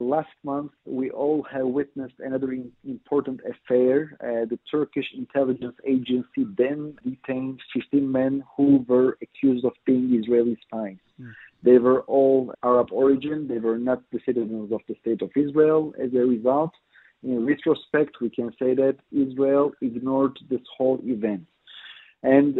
Last month, we all have witnessed another important affair. The Turkish intelligence agency then detained 15 men who were accused of being Israeli spies. They were all Arab origin. They were not the citizens of the state of Israel. As a result, in retrospect, we can say that Israel ignored this whole event. And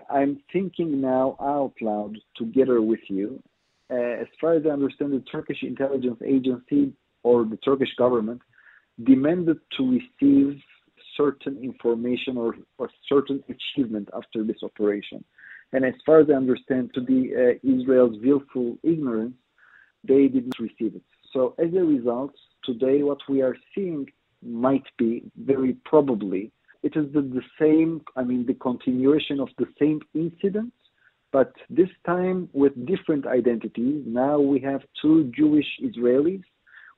I'm thinking now out loud together with you. As far as I understand, the Turkish intelligence agency or the Turkish government demanded to receive certain information or certain achievement after this operation. And as far as I understand, to be Israel's willful ignorance, they didn't receive it. So as a result, today what we are seeing might be, very probably, it is the same, the continuation of the same incident, but this time with different identities. Now we have two Jewish Israelis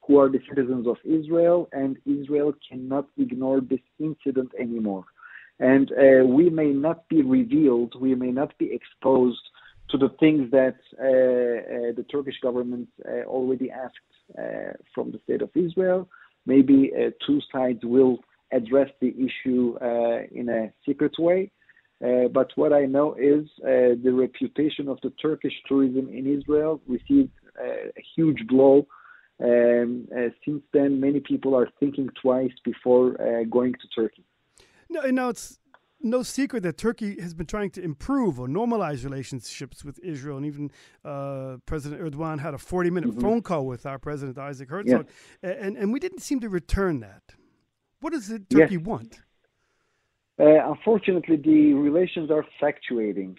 who are the citizens of Israel, and Israel cannot ignore this incident anymore. And we may not be revealed, we may not be exposed to the things that the Turkish government already asked from the state of Israel. Maybe two sides will address the issue in a secret way. But what I know is the reputation of the Turkish tourism in Israel received a huge blow. Since then, many people are thinking twice before going to Turkey. No, it's no secret that Turkey has been trying to improve or normalize relationships with Israel. And even President Erdogan had a 40-minute phone call with our President Isaac Herzog. Yes. And we didn't seem to return that. What does Turkey want? Unfortunately, the relations are fluctuating.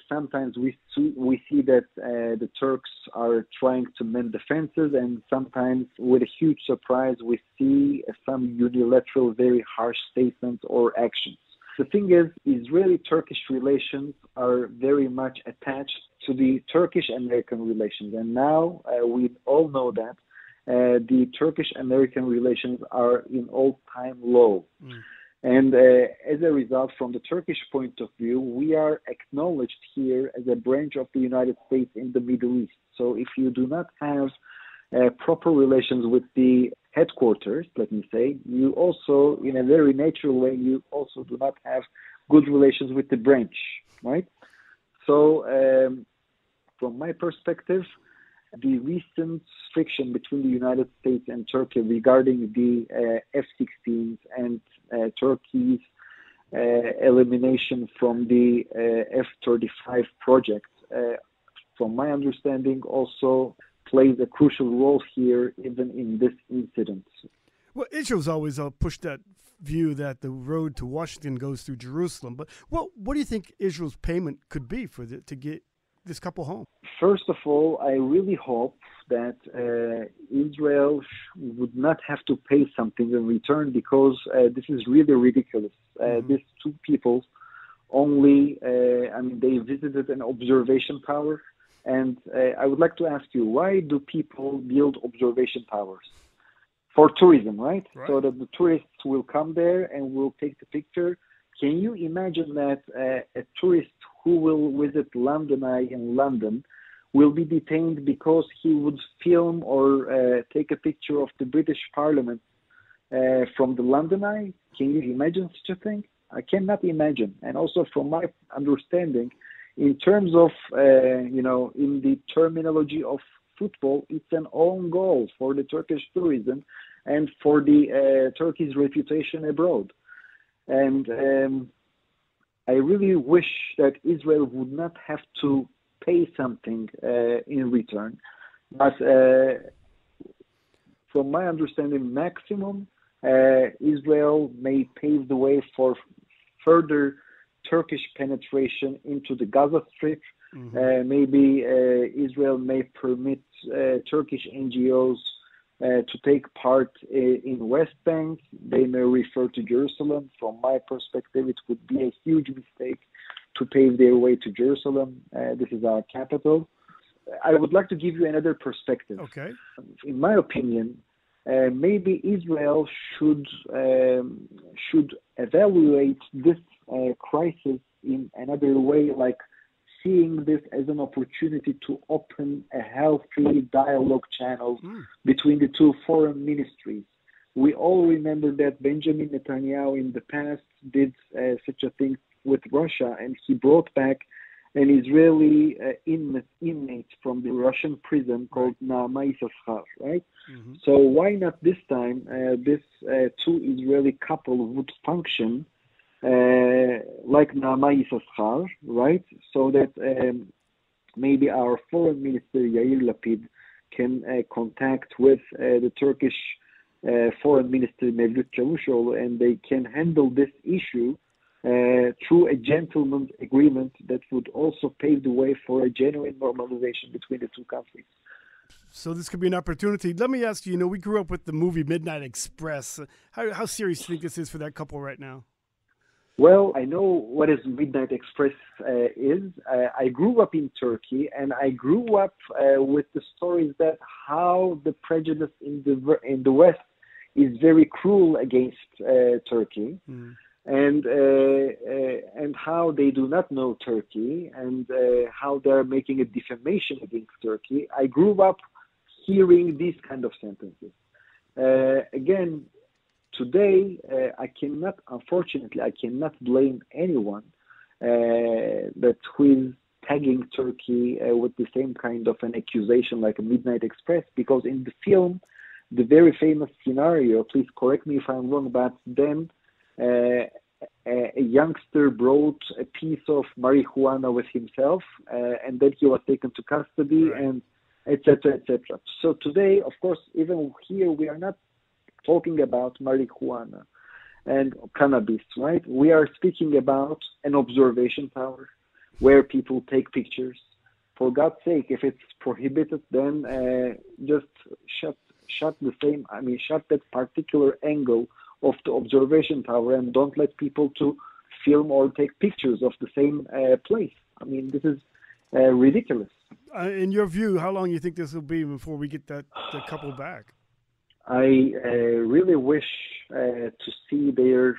Sometimes we see that the Turks are trying to mend the fences, and sometimes, with a huge surprise, we see some unilateral, very harsh statements or actions. The thing is, Israeli-Turkish relations are very much attached to the Turkish-American relations, and now we all know that the Turkish-American relations are in all-time low. And as a result, from the Turkish point of view, we are acknowledged here as a branch of the United States in the Middle East. So if you do not have proper relations with the headquarters, let me say, you also, in a very natural way, you also do not have good relations with the branch, right? So from my perspective, the recent friction between the United States and Turkey regarding the F-16s and Turkey's elimination from the F-35 project, from my understanding, also plays a crucial role here, even in this incident. Well, Israel's always pushed that view that the road to Washington goes through Jerusalem. But what do you think Israel's payment could be to get this couple home? First of all, I really hope that Israel would not have to pay something in return, because this is really ridiculous. These two people only, they visited an observation tower. And I would like to ask you, why do people build observation towers? For tourism, right? So that the tourists will come there and will take the picture. Can you imagine that a tourist who will visit London Eye in London will be detained because he would film or take a picture of the British Parliament from the London Eye? Can you imagine such a thing? I cannot imagine. And also, from my understanding, in terms of, in the terminology of football, it's an own goal for the Turkish tourism and for the Turkey's reputation abroad. And I really wish that Israel would not have to pay something in return. But from my understanding, maximum, Israel may pave the way for further Turkish penetration into the Gaza Strip. Maybe Israel may permit Turkish NGOs to take part in West Bank. They may refer to Jerusalem. From my perspective, it would be a huge mistake to pave their way to Jerusalem. This is our capital. I would like to give you another perspective. Okay. In my opinion, maybe Israel should evaluate this crisis in another way, like seeing this as an opportunity to open a healthy dialogue channel between the two foreign ministries. We all remember that Benjamin Netanyahu in the past did such a thing with Russia, and he brought back an Israeli inmate from the Russian prison called Naama Yissaschar, right? Mm-hmm. So why not this time this two Israeli couple would function like Naama Yissaschar, right? So that maybe our foreign minister Yair Lapid can contact with the Turkish foreign minister Mevlut Çavuşoğlu, and they can handle this issue through a gentleman's agreement that would also pave the way for a genuine normalization between the two countries. So this could be an opportunity. Let me ask you, we grew up with the movie Midnight Express. How serious do you think this is for that couple right now? Well, I know what is Midnight Express is. I grew up in Turkey, and I grew up with the stories that how the prejudice in the West is very cruel against Turkey. Mm. And how they do not know Turkey, and how they're making a defamation against Turkey. I grew up hearing these kind of sentences. Again, today, unfortunately, I cannot blame anyone that who is tagging Turkey with the same kind of an accusation like a Midnight Express, because in the film, the very famous scenario, please correct me if I'm wrong, but then a youngster brought a piece of marijuana with himself, and then he was taken to custody, and etc., etc. So today, of course, even here, we are not talking about marijuana and cannabis, right? We are speaking about an observation tower where people take pictures. For God's sake, if it's prohibited, then just shut that particular angle of the observation tower and don't let people to film or take pictures of the same place. I mean, this is ridiculous. In your view, how long do you think this will be before we get the couple back? I really wish to see their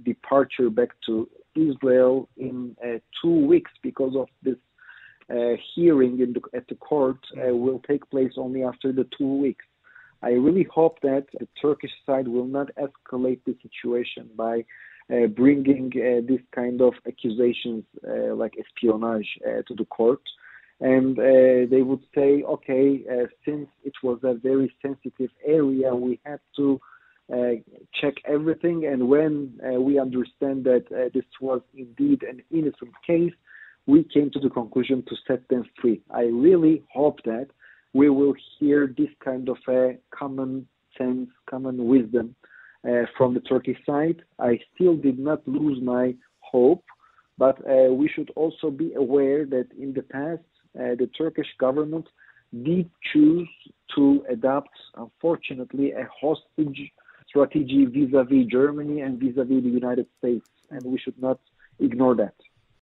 departure back to Israel in 2 weeks, because of this hearing at the court will take place only after the 2 weeks. I really hope that the Turkish side will not escalate the situation by bringing this kind of accusations like espionage to the court. And they would say, okay, since it was a very sensitive area, we had to check everything. And when we understand that this was indeed an innocent case, we came to the conclusion to set them free. I really hope that we will hear this kind of common sense, common wisdom from the Turkish side. I still did not lose my hope, but we should also be aware that in the past, the Turkish government did choose to adopt, unfortunately, a hostage strategy vis-a-vis Germany and vis-a-vis the United States, and we should not ignore that.